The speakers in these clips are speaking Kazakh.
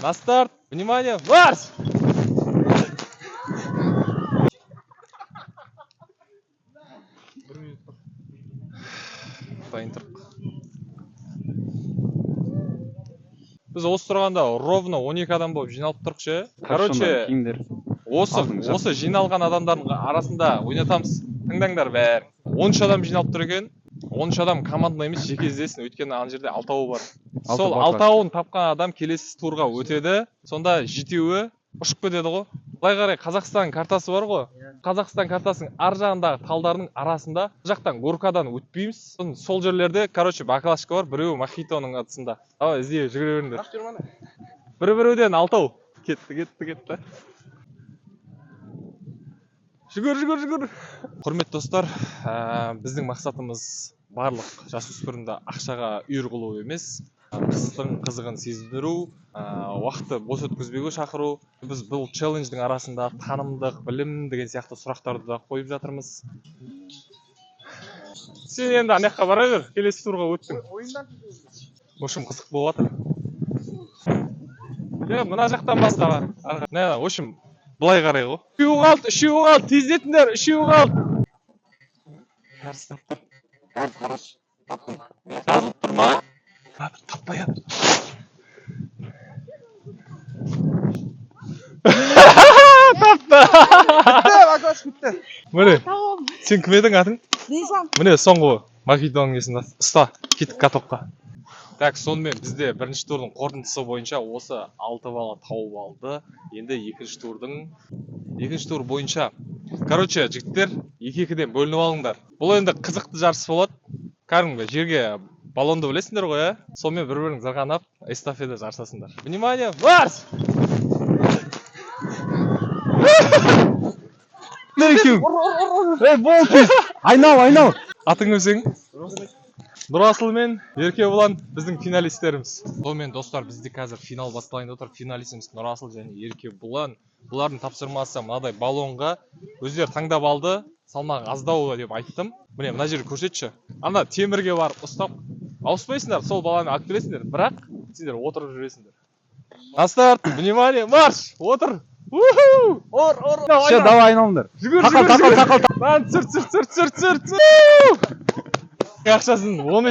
На старт! Внимание! Марш! Дайын тұрық. Біз осы тұрғанда ровно 12 адам болып жиналып тұрық ше. Короче, осы жиналған адамдардың арасында ойнатамыз. Тыңдаңдар бәрі. 13 адам жиналып тұр екен. 13 адам командный емес, жеке іздесін. Өйткені ана жерде 6 бар. Сол 6-ауын тапқан адам келесі турға өтеді. Сонда 7-еуі ұшып кетеді ғой. Былай қарай Қазақстан картасы бар ғой. Қазақстан картасының ар жағындағы талдардың арасында жақтан горкадан өтпейміз. Сол жерлерде, короче, баклажка бар, біреуі мохитоның атысында. Давай іздеу жүгіре беріңдер. Бір-біреуден 6-ау. Кетті. Жүгір. Құрметті достар, біздің мақсатымыз барлық жасөспірімді ақшаға үйір қылу емес, қыздың қызығын сездіру, уақытты бос өткізбеуге шақыру. Біз бұл челлендждің арасында танымдық, білім деген сияқты сұрақтарды да қойып жатырмыз. Сен енді анаяққа бара бер, келесі турға өттің. Ошым қызық болып жатыр. Мына жақтан бастала. В общем, былай қарай ғой. Үшеуі қалды, тездетіңдер, үшеуі қалды. Жазылып тұр ма? Таппай ат. Тапты. Бітті. Міне, сен кім едің атың? Низам. Міне, соңғы мохитоның есін ұста, кеттік катокқа. Так, сонымен бізде бірінші турдың қорытындысы бойынша осы 6 бала тауып алды. Енді екінші тур бойынша. Короче, жігіттер, 2-2-ден бөлініп алыңдар. Бұл енді қызықты жарыс болады. Кәдімгі жерге баллонды білесіңдер ғой, ә? Сонымен бір-бірін зырғанап, эстафета жарысасыңдар. Внимание, марш! Айнал. Атың өзің? Нұрасыл мен Еркебұлан біздің финалистеріміз. Сонымен достар, бізде қазір финал басталайын отыр. Финалистіміз Нұрасыл және Еркебұлан. Бұлардың тапсырмасы мынадай баллонға өздері таңдап алды. Салмағы аздау деп айттым. Міне, мына жерді көрсетші. Ана темірге барып ұстап, ауыспайсыңдар, сол баланы алып келесіңдер, бірақ сендер отырып жүресіңдер. На старт, внимание, марш! Отыр! Ор! Все, давай айналыңдар. Жүгір! Түсір! Ақшасын 20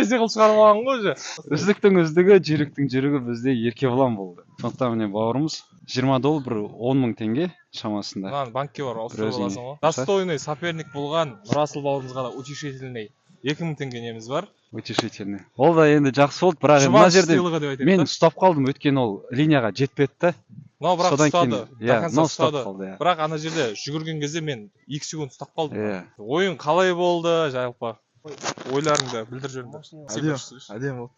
есе қыл шығарып алған ғой же. Үздіктің үздігі, жүйріктің жүйрігі бізде Еркебұлан болды. Сондықтан міне бауырымыз $20 бір 10 000 теңге шамасында. Маған банкке бар, ауыстырып аласың ғой. Достойный соперник болған Нұрасыл бауырымызға да утешительный 2000 теңге неміз бар. Утешительный. Ол да енді жақсы болды, бірақ мына жерде мен ұстап қалдым, өткен ол линияға жетпеді. Мынау бірақ ұстады. Ұстады. Бірақ ана жерде жүгірген кезде мен 2 секунд ұстап қалдым. Ойын қалай болды, жалпы? Ойларыңды білдір жүріңдер. Әдем болды.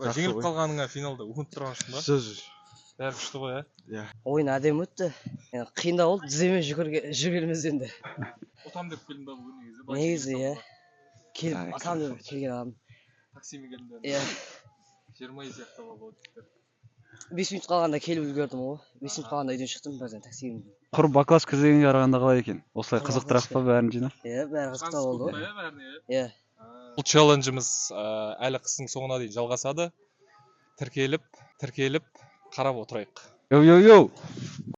Жеңіліп қалғаныңа финалда өкініп тұрғансың ба? Бәрі күшті ғой, ә? Ойын әдем өтті. Қиындау болды, тіземен жүгіргеніміз енді. Отам деп келдің ба бұл негізі? Негізі, иә. Келіп, атам деп келген адам. Таксимен келдің бе? Иә. 20 сияқты болды. 5 минут қалғанда келіп үлгердім ғой. 5 минут қалғанда үйден шықтым, бірден таксимен. Құр баклажка іздегенге қарағанда қалай екен? Осылай қызықтырақ па бәрін жинап? Иә, бәрі қызықтау болды ғой. Иә. Бұл челленджіміз әлі қыстың соңына дейін жалғасады. Тіркеліп, қарап отырайық. Йоу.